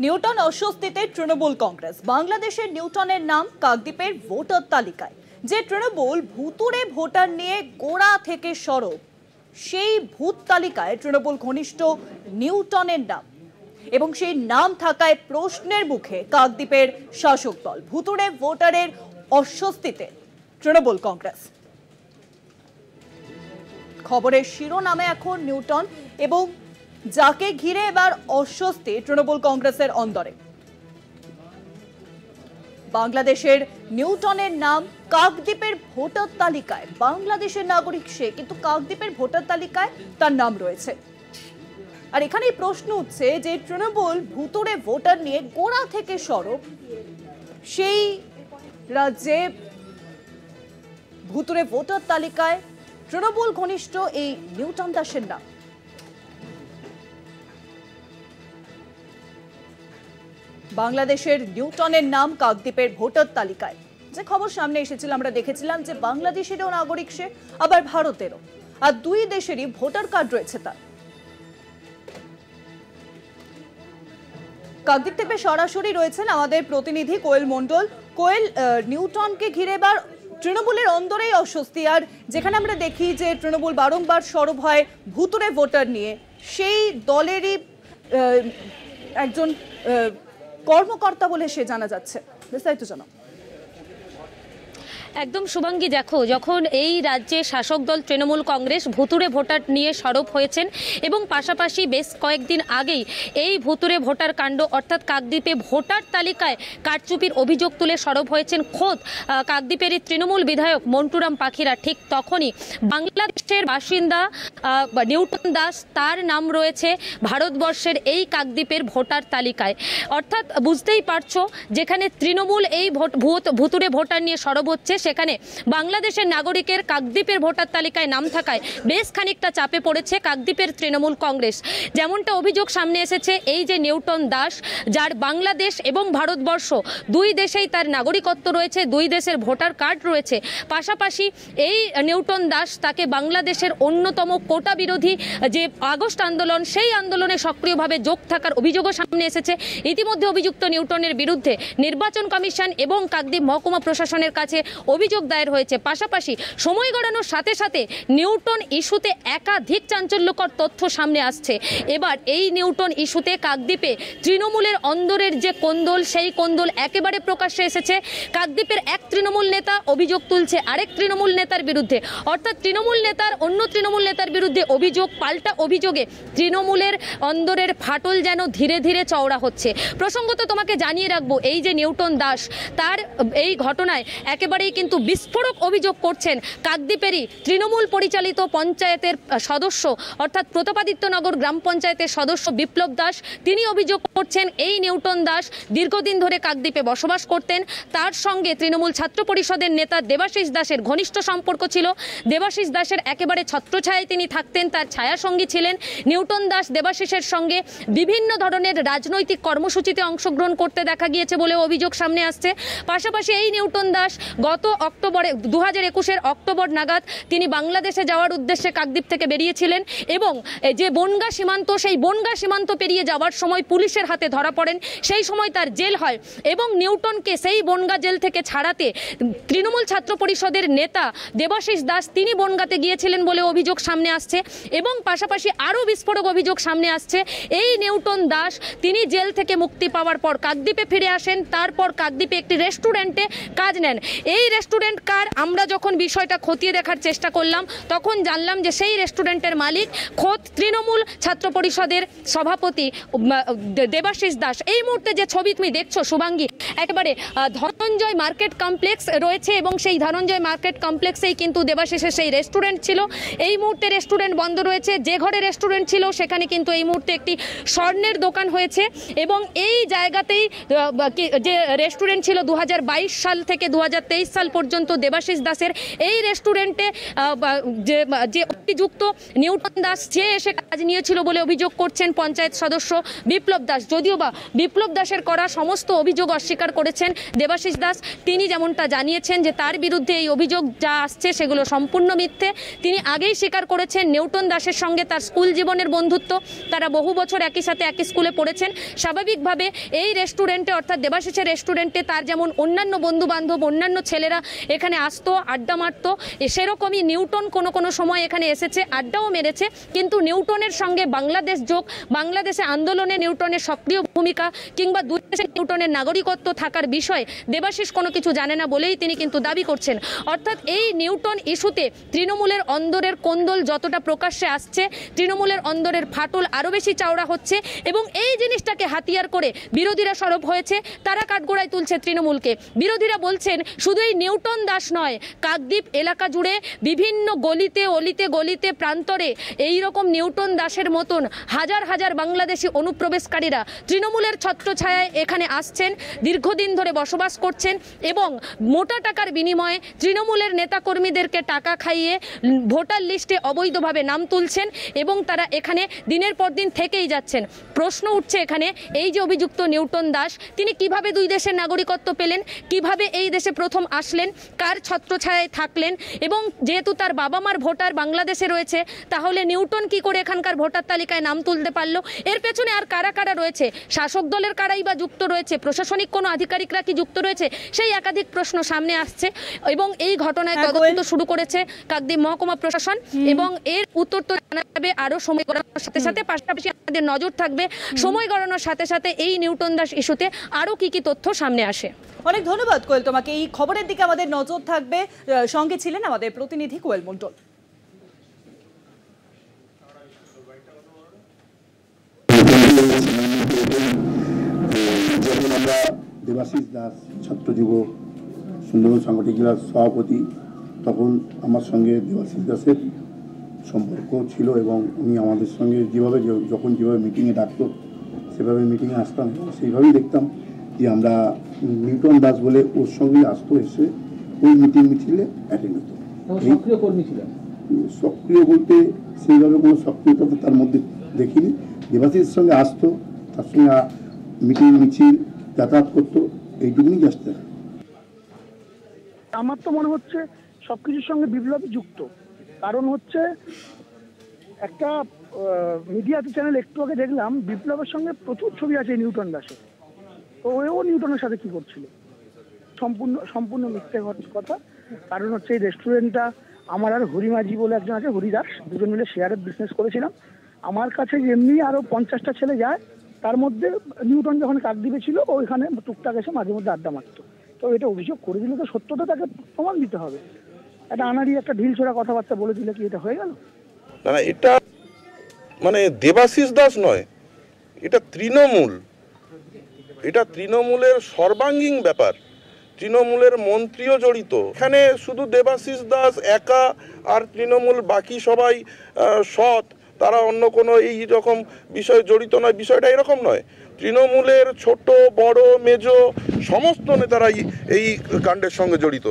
Newton অস্বস্তিতে তৃণমূল কংগ্রেস। বাংলাদেশের নিউটনের নাম কাকদ্বীপের ভোটার তালিকায়। যে তৃণমূল ভুতুড়ে ভোটার নিয়ে গোড়া থেকে সরব, সেই ভূত তালিকায় তৃণমূল ঘনিষ্ঠ নিউটনের নাম, এবং সেই নাম থাকায় প্রশ্নের মুখে কাকদ্বীপের শাসক দল। ভুতুড়ে ভোটারের অস্বস্তিতে তৃণমূল কংগ্রেস। খবরের শিরোনামে এখন নিউটন, এবং যাকে ঘিরে এবার অস্বস্তি তৃণমূল কংগ্রেসের অন্দরে। বাংলাদেশের নিউটনের নাম কাকদ্বীপের ভোটার তালিকায়। বাংলাদেশের নাগরিক সে, কিন্তু কাকদ্বীপের ভোটার তালিকায় তার নাম রয়েছে। আর এখানেই প্রশ্ন উঠছে যে তৃণমূল ভুতুড়ে ভোটার নিয়ে গোড়া থেকে সরব, সেই রাজ্যে ভুতুড়ে ভোটার তালিকায় তৃণমূল ঘনিষ্ঠ এই নিউটন দাসের নাম। বাংলাদেশের নিউটনের নাম কাকদ্বীপের ভোটার তালিকায়। যে খবর সামনে এসেছিল, আমরা দেখেছিলাম যে বাংলাদেশেরও নাগরিক সে, আবার ভারতেরও, আর দুই দেশেরই ভোটার কার্ড রয়েছে তার। কাকদ্বীপ থেকে সরাসরি রয়েছেন আমাদের প্রতিনিধি কোয়েল মণ্ডল। কোয়েল, নিউটনকে ঘিরে এবার তৃণমূলের অন্দরেই অস্বস্তি, আর যেখানে আমরা দেখি যে তৃণমূল বারংবার সরব হয় ভুতুড়ে ভোটার নিয়ে, সেই দলেরই একজন কর্মকর্তা বলে সে জানা যাচ্ছে। বিস্তারিত জানাও। একদম শুভাঙ্গী, দেখো, যখন এই রাজ্যে শাসক দল তৃণমূল কংগ্রেস ভুতুড়ে ভোটার নিয়ে সরব হয়েছেন, এবং পাশাপাশি বেশ কয়েকদিন আগেই এই ভুতুড়ে ভোটার কাণ্ড অর্থাৎ কাকদ্বীপে ভোটার তালিকায় কারচুপির অভিযোগ তুলে সরব হয়েছেন খোদ কাকদ্বীপেরই তৃণমূল বিধায়ক মন্টুরাম পাখিরা, ঠিক তখনই বাংলাদেশের বাসিন্দা নিউটন দাস, তার নাম রয়েছে ভারতবর্ষের এই কাকদ্বীপের ভোটার তালিকায়। অর্থাৎ বুঝতেই পারছো, যেখানে তৃণমূল এই ভুতুড়ে ভোটার নিয়ে সরব হচ্ছে, সেখানে বাংলাদেশের নাগরিকের কাকদ্বীপের ভোটার তালিকায় নাম থাকায় বেশ খানিকটা চাপে পড়েছে কাকদ্বীপের তৃণমূল কংগ্রেস। যেমনটা অভিযোগ সামনে এসেছে, এই যে নিউটন দাস, যার বাংলাদেশ এবং ভারতবর্ষ দুই দেশেই তার নাগরিকত্ব রয়েছে, দুই দেশের ভোটার কার্ড রয়েছে, পাশাপাশি এই নিউটন দাস তাকে বাংলাদেশের অন্যতম কোটা বিরোধী যে আগস্ট আন্দোলন, সেই আন্দোলনে সক্রিয়ভাবে যোগ থাকার অভিযোগও সামনে এসেছে। ইতিমধ্যে অভিযুক্ত নিউটনের বিরুদ্ধে নির্বাচন কমিশন এবং কাকদ্বীপ মহকুমা প্রশাসনের কাছে অভিযোগ দায়ের হয়েছে। পাশাপাশি সময় গড়ানোর সাথে সাথে নিউটন ইস্যুতে একাধিক চাঞ্চল্যকর তথ্য সামনে আসছে। এবার এই নিউটন ইস্যুতে কাকদ্বীপে তৃণমূলের অন্দরের যে কোন্দল, সেই কোন্দল একেবারে প্রকাশ্যে এসেছে। কাকদ্বীপের এক তৃণমূল নেতা অভিযোগ তুলছে আরেক তৃণমূল নেতার বিরুদ্ধে, অর্থাৎ তৃণমূল নেতার অন্য তৃণমূল নেতার বিরুদ্ধে অভিযোগ, পাল্টা অভিযোগে তৃণমূলের অন্দরের ফাটল যেন ধীরে ধীরে চওড়া হচ্ছে। প্রসঙ্গত তোমাকে জানিয়ে রাখবো, এই যে নিউটন দাস, তার এই ঘটনায় একেবারেই কিন্তু বিস্ফোরক অভিযোগ করছেন কাকদ্বীপেরই তৃণমূল পরিচালিত পঞ্চায়েতের সদস্য, অর্থাৎ প্রতাপাদিত্যনগর গ্রাম পঞ্চায়েতের সদস্য বিপ্লব দাস। তিনি অভিযোগ করছেন এই নিউটন দাস দীর্ঘদিন ধরে কাকদ্বীপে বসবাস করতেন, তার সঙ্গে তৃণমূল ছাত্র পরিষদের নেতা দেবাশিস দাসের ঘনিষ্ঠ সম্পর্ক ছিল। দেবাশিস দাসের একেবারে ছত্রছায়ায় তিনি থাকতেন, তার ছায়াসঙ্গী ছিলেন। নিউটন দাস দেবাশিসের সঙ্গে বিভিন্ন ধরনের রাজনৈতিক কর্মসূচিতে অংশগ্রহণ করতে দেখা গিয়েছে বলে অভিযোগ সামনে আসছে। পাশাপাশি এই নিউটন দাস গত অক্টোবরে 2021-এর অক্টোবর নাগাদ তিনি বাংলাদেশে যাওয়ার উদ্দেশ্যে কাকদ্বীপ থেকে বেরিয়েছিলেন, এবং যে বনগাঁ সীমান্ত, সেই বনগাঁ সীমান্ত পেরিয়ে যাওয়ার সময় পুলিশের হাতে ধরা পড়েন। সেই সময় তার জেল হয়, এবং নিউটনকে সেই বনগাঁ জেল থেকে ছাড়াতে তৃণমূল ছাত্র পরিষদের নেতা দেবাশিস দাস তিনি বনগাঁতে গিয়েছিলেন বলে অভিযোগ সামনে আসছে। এবং পাশাপাশি আরও বিস্ফোরক অভিযোগ সামনে আসছে, এই নিউটন দাস তিনি জেল থেকে মুক্তি পাওয়ার পর কাকদ্বীপে ফিরে আসেন, তারপর কাকদ্বীপে একটি রেস্টুরেন্টে কাজ নেন। এই রেস্টুরেন্ট কার, আমরা যখন বিষয়টা খতিয়ে দেখার চেষ্টা করলাম, তখন জানলাম যে সেই রেস্টুরেন্টের মালিক খোদ তৃণমূল ছাত্র পরিষদের সভাপতি দেবাশিস দাস। এই মুহূর্তে যে ছবি তুমি দেখছো শুভাঙ্গী, একেবারে ধনঞ্জয় মার্কেট কমপ্লেক্স রয়েছে, এবং সেই ধনঞ্জয় মার্কেট কমপ্লেক্সেই কিন্তু দেবাশিসের সেই রেস্টুরেন্ট ছিল। এই মুহূর্তে রেস্টুরেন্ট বন্ধ রয়েছে। যে ঘরে রেস্টুরেন্ট ছিল সেখানে কিন্তু এই মুহূর্তে একটি স্বর্ণের দোকান হয়েছে, এবং এই জায়গাতেই যে রেস্টুরেন্ট ছিল 2022 সাল থেকে 2023 সাল গতকাল পর্যন্ত দেবাশিস দাসের এই রেস্টুরেন্টে যে অভিযুক্ত নিউটন দাস যে এসে কাজ নিয়েছিল বলে অভিযোগ করছেন পঞ্চায়েত সদস্য বিপ্লব দাস। যদিও বা বিপ্লব দাসের করা সমস্ত অভিযোগ অস্বীকার করেছেন দেবাশিস দাস। তিনি যেমনটা জানিয়েছেন যে তার বিরুদ্ধে এই অভিযোগ যা আসছে সেগুলো সম্পূর্ণ মিথ্যে। তিনি আগেই স্বীকার করেছেন নিউটন দাসের সঙ্গে তার স্কুল জীবনের বন্ধুত্ব, তারা বহু বছর একই সাথে একই স্কুলে পড়েছেন। স্বাভাবিকভাবে এই রেস্টুরেন্টে অর্থাৎ দেবাশিসের রেস্টুরেন্টে তার যেমন অন্যান্য বন্ধু বান্ধব অন্যান্য ছেলেরা এখানে আসতো, আড্ডা মারতো, সেরকমই নিউটন কোনো সময় এখানে এসেছে, আড্ডাও মেরেছে। কিন্তু নিউটনের সঙ্গে বাংলাদেশ যোগ, বাংলাদেশে আন্দোলনে নিউটনের সক্রিয় ভূমিকা কিংবা দুই দেশে নিউটনের নাগরিকত্ব থাকার বিষয়ে দেবাশিস কোনো কিছু জানে না বলেই তিনি কিন্তু দাবি করছেন। অর্থাৎ এই নিউটন ইস্যুতে তৃণমূলের অন্দরের কোন্দল যতটা প্রকাশ্যে আসছে, তৃণমূলের অন্দরের ফাটল আরও বেশি চওড়া হচ্ছে এবং এই জিনিসটাকে হাতিয়ার করে বিরোধীরা সরব হয়েছে, তারা কাঠগোড়ায় তুলছে তৃণমূলকে। বিরোধীরা বলছেন শুধু এই নিউটন দাস নয়, কাকদ্বীপ এলাকা জুড়ে বিভিন্ন গলিতে অলিতে গলিতে প্রান্তরে এই রকম নিউটন দাসের মতন হাজার হাজার বাংলাদেশি অনুপ্রবেশকারীরা তৃণমূলের ছত্রছায়ায় এখানে আসছেন, দীর্ঘদিন ধরে বসবাস করছেন এবং মোটা টাকার বিনিময়ে তৃণমূলের নেতাকর্মীদেরকে টাকা খাইয়ে ভোটার লিস্টে অবৈধভাবে নাম তুলছেন এবং তারা এখানে দিনের পর দিন থেকেই যাচ্ছেন। প্রশ্ন উঠছে এখানে, এই যে অভিযুক্ত নিউটন দাস, তিনি কিভাবে দুই দেশের নাগরিকত্ব পেলেন, কিভাবে এই দেশে প্রথম আসলেন, কার ছত্রছায়ায় থাকলেন এবং যেহেতু তার বাবা মার ভোটার বাংলাদেশে রয়েছে, তাহলে নিউটন কি করে এখানকার ভোটার তালিকায় নাম তুলতে পারলো? এর পেছনে আর কারা কারা রয়েছে? শাসক দলের কারাই বা যুক্ত রয়েছে? প্রশাসনিক কোনো আধিকারিকরা কি যুক্ত রয়েছে? সেই একাধিক প্রশ্ন সামনে আসছে এবং এই ঘটনায় তদন্ত শুরু করেছে কাকদ্বীপ মহকুমা প্রশাসন এবং এর উত্তর তো জানা যাবে আরও সময় গড়ানোর সাথে সাথে। পাশাপাশি আমাদের নজর থাকবে সময় গড়ানোর সাথে সাথে এই নিউটন দাস ইস্যুতে আরও কি কি তথ্য সামনে আসে। অনেক ধন্যবাদ কোয়েল তোমাকে। এই খবরের দিকে আমাদের নজর থাকবে। সঙ্গে ছিলেন আমাদের প্রতিনিধি কোয়েল মণ্ডল। যখন আমরা দেবাশিস দাস ছাত্র যুব সুন্দরবন সাংগঠনিক জেলার সভাপতি, তখন আমার সঙ্গে দেবাশিস দাসের সম্পর্ক ছিল এবং উনি আমাদের সঙ্গে যেভাবে মিটিংয়ে ডাকতো সেভাবে মিটিংয়ে আসতাম এবং সেইভাবেই দেখতাম যে আমরা নিউটন দাস বলে ওর সঙ্গেই আসতো, এসে ওই মিছিলে অ্যাটেন্ড হতো। সক্রিয় কর্মী ছিলেন? সক্রিয় বলতে সেইভাবে কোনো সক্রিয়তা তার মধ্যে দেখিনি। দেবাশিসের সঙ্গে আসতো, তার সঙ্গে মিছিল যাতায়াত করতো, এইটুকুনি জাস্ট। আমার তো মনে হচ্ছে সবকিছুর সঙ্গে বিপ্লবী যুক্ত। কারণ হচ্ছে একটা মিডিয়া চ্যানেল একটু আগে দেখলাম বিপ্লবের সঙ্গে প্রচুর ছবি আছে নিউটন দাসের, তো ও নিউটনের সাথে কি করছিল? সম্পূর্ণ মিথ্যে কথা। কারণ হচ্ছে এই রেস্টুরেন্টটা আমার আর হরিমাঝি বলে একজন আছে, হরিদাস, দুজন মিলে শেয়ারের বিজনেস করেছিলাম। আমার কাছে এমনি আরও 50টা ছেলে যায়, তার মধ্যে নিউটন যখন কাকদ্বীপে ছিল ওইখানে টুকটাক এসে মাঝে মধ্যে আড্ডা মারতো। তো এটা অভিযোগ করে দিলে তো সত্যতা তাকে প্রমাণ দিতে হবে। একটা আনাড়ি একটা ঢিল ছোড়া কথাবার্তা বলে দিলে কি এটা হয়ে গেল? না, এটা মানে দেবাশিস দাস নয়, এটা তৃণমূল, এটা তৃণমূলের সর্বাঙ্গীন ব্যাপার। তৃণমূলের মন্ত্রীও জড়িত এখানে, শুধু দেবাশিস দাস একা আর তৃণমূল বাকি সবাই সৎ, তারা অন্য কোনো এই রকম বিষয়ে জড়িত নয়। বিষয়টা এরকম নয়, তৃণমূলের ছোট বড় মেজো সমস্ত নেতারাই এই কাণ্ডের সঙ্গে জড়িত।